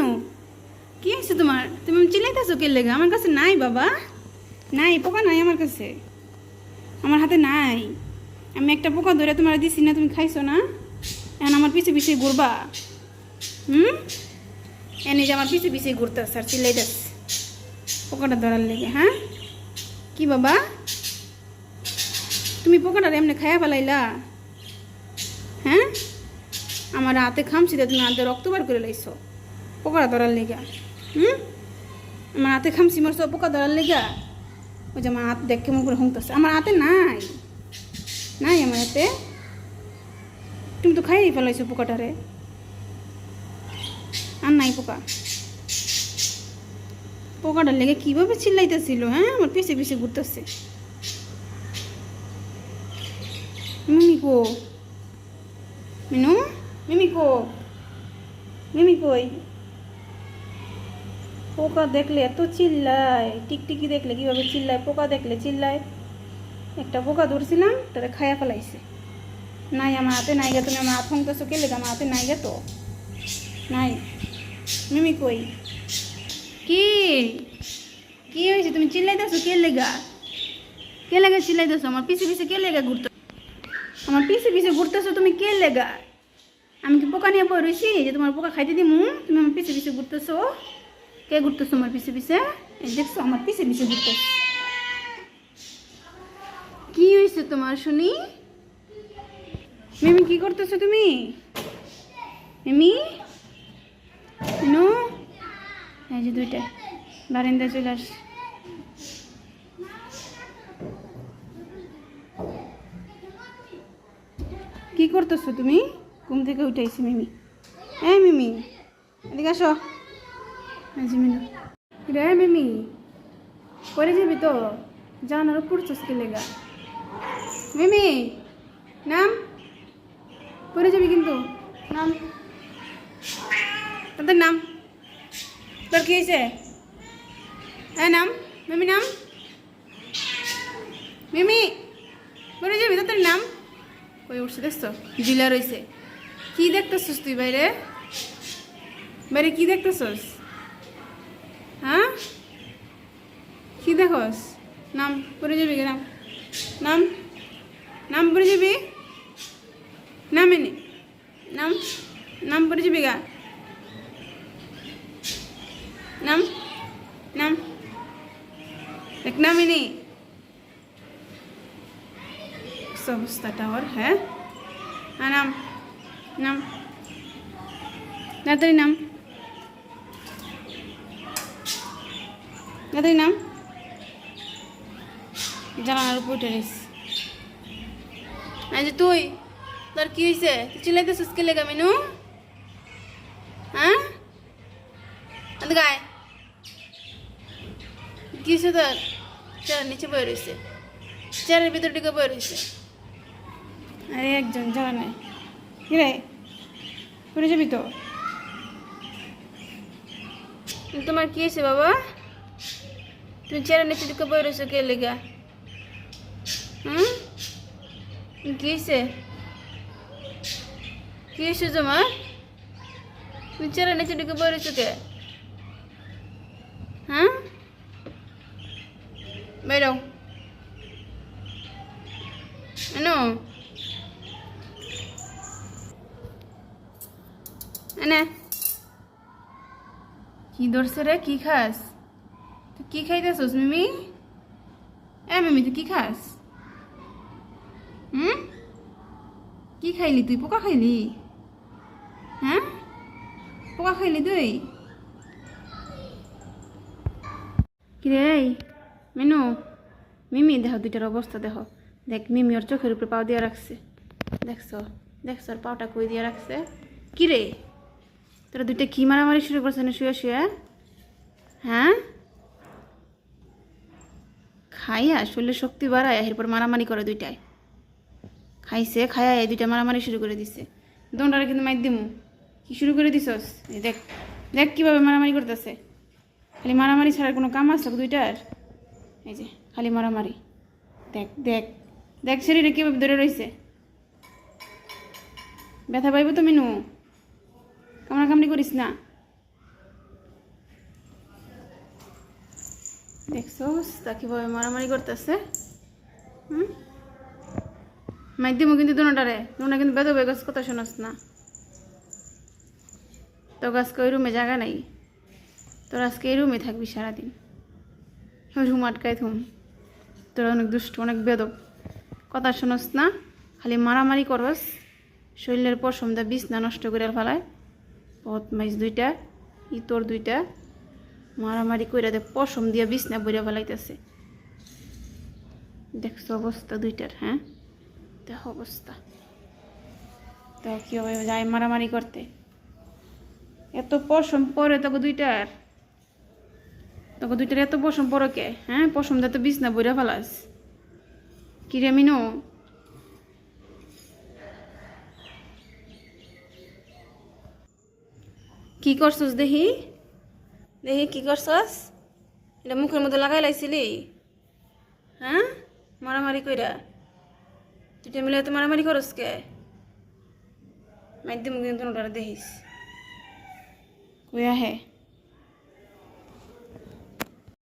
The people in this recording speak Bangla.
মিনু কি হয়েছে তোমার? তুমি চিল্লাইতেছো কে লেগে? আমার কাছে নাই বাবা, নাই, পোকা নাই আমার কাছে, আমার হাতে নাই। আমি একটা পোকা ধরে তোমার দিছি না, তুমি খাইছো না? এখন আমার পিছে পিছিয়ে ঘুরবা? এনে যে আমার পিছে পিছিয়ে ঘুরতেছে আর চিল্লাইতেছে পোকাটা ধরার লেগে। হ্যাঁ কি বাবা, তুমি পোকাটা এমনি খাইয়া ফেলাইলা? হ্যাঁ আমার হাতে খামছিতে তুমি হাতে রক্ত বার করে লাইছো পোকাটা ধরার লেগা। আমার হাতে খামছি মারছো পোকা ধরার লেগা। ওই যে আমার হাত দেখ কেমন করে হুঁকতেছে। আমার হাতে নাই, নাই আমার হাতে। তুমি তো খাইয়ে ফেলাইছো পোকাটারে, আর নাই পোকা। পোকাটার লেগে কীভাবে চিল্লাইতেছিল? হ্যাঁ আমার পিছে পিছে ঘুরতেছে। মিমি কো? মিনু, মিমি কো? মিমি কই? পোকা দেখলে এত চিল্লায়, টিকটিকি দেখলে কীভাবে চিল্লায়, পোকা দেখলে চিল্লায়। একটা পোকা ধরছিলাম তারা খাইয়া ফেলাইছে। নাই আমার হাতে নাই গে। তুমি আমার হাত ভাঙতেছো কে লেগে? আমার হাতে নাই গে তো, নাই। মিমি কই? কি কি হয়েছে? তুমি চিল্লাইতেছো কে লেগা? কে লেগে চিল্লাইতেছো? আমার পিছে পিছে কে লেগা ঘুরতে? আমার পিছে পিছে ঘুরতেছো তুমি কে লেগা? আমি কি পোকা নিয়ে বই রয়েছি যে তোমার পোকা খাইতে দিমু? তুমি আমার পিছে পিছে ঘুরতেছো। কে ঘুরতেছো আমার পিছে পিছে? এই দেখছো আমার পিছে পিছে ঘুরতেছো। কি হয়েছে তোমার শুনি? মিমি কি করতেছো তুমি? মিমি, মিনু, এই যে দুইটা বারান্দায় চলে আস। কি করতেছো তুমি? ঘুম থেকে উঠাইছি মিমি। এই মিমি এদিকে আসো। এই যে মিনু। রে মিমি পরে যাবি তো? জানার পড়ছস কে লেগা? মিমি নাম, পরে যাবি কিন্তু। নাম, তোদের নাম। তোর কি হয়েছে? হ্যাঁ নাম, মিমি নাম। মিমি পরে যাবি তোদের নাম। কই উঠছে দেখছো? জিলা রয়েছে। কি দেখতেছস তুই বাইরে? বাইরে কি দেখতেছস? হ্যাঁ কি দেখস? নাম, পরে যাবি নাম, নাম, নাম পরে যাবি। নাম এনে নাম, নাম পরে যাবি গা। নাম, নাম দেখ নাম এনে। অবস্থাটা ওর। হ্যাঁ নাম, নাম তাড়াতাড়ি নাম, তাড়াতাড়ি নাম। জানালার উপর উঠে নিস। এই যে তুই, তোর কি হয়েছে? তুই চিল্লাইতেছিস কে লেগা মিনু? হ্যাঁ গায়ে কি হয়েছে তোর? চেয়ারের নিচে বয়ে রয়েছে, চেয়ারের ভিতর দিকে বয়ে রয়েছে। আরে একজন যারা নাই কি রে? পড়ে যাবি তো। তোমার কি হয়েছে বাবা? তুমি চেয়ারের নিচে দিকে বয়ে রয়েছো কে লেগা? কি হয়েছে? কি হয়েছে তোমার? তুমি চেয়ারের নিচে দিকে বয়ে রয়েছো কে? হ্যাঁ বেরো এনো এনে। কি ধরছে রে? কি খাস তুই? কি খাইতেছস মিমি? মিমি তুই কি খাস? কি খাইলি তুই? পোকা খাইলি? হ্যাঁ পোকা খাইলি তুই? কিরে মিনু, মিমি দেখো দুইটার অবস্থা দেখো। দেখ মিমি ওর চোখের উপরে পাও দিয়ে রাখছে। দেখছো? দেখছো ওর পাওটা কই দিয়ে রাখছে? কিরে তোরা দুইটা কি মারামারি শুরু করছে না শুয়ে শুয়ে? হ্যাঁ খাইয়া শরীরে শক্তি বাড়ায় এরপর মারামারি করে দুইটায়। খাইছে খাইয়া এই দুইটা মারামারি শুরু করে দিছে। দোনটারে কিন্তু মাইর দিমু। কি শুরু করে দিছস? দেখ দেখ কীভাবে মারামারি করতেছে। খালি মারামারি ছাড়ার কোনো কাম আছে দুইটার? এই যে খালি মারামারি। দেখ দেখ দেখ শরীরে কীভাবে ধরে রয়েছে। ব্যথা পাইব তো মিনু, কামড়াকামড়ি করিস না। দেখছো তা কিভাবে মারামারি করতেছে। মাধ্যমও কিন্তু দুটারে দুটা কিন্তু বেদ বেগস কথা শোনাস না। তো আজকে ওই রুমে জায়গা নাই, তোর আজকে এই রুমে থাকবি সারাদিন। রুম আটকাই থুম, তোরা অনেক দুষ্ট অনেক বেদব, কথা শোনস না, খালি মারামারি করস। শরীরের পশম দা বিছনা নষ্ট করে ফেলায় বদমাইশ দুইটা, তোর দুইটা মারামারি কইরা দে পশম দিয়া বিছনা বইরা ফেলাইতেছে। দেখছো অবস্থা দুইটার? হ্যাঁ দেখো অবস্থা, তো কি হবে যায় মারামারি করতে। এত পশম পরে তোকে দুইটার এত পশম পরে কে? হ্যাঁ পশম দা তো বিছনা বইরা ফেলাস কি রে মিনু? কি করছস দেখি দেখি কি করছস? এটা মুখের মধ্যে লাগাই লাইছিলি? হ্যাঁ মারামারি কইরা দুইটা মিলে তো মারামারি করস কে? মাইধ্যম কিন্তু দেখিস কইয়া হে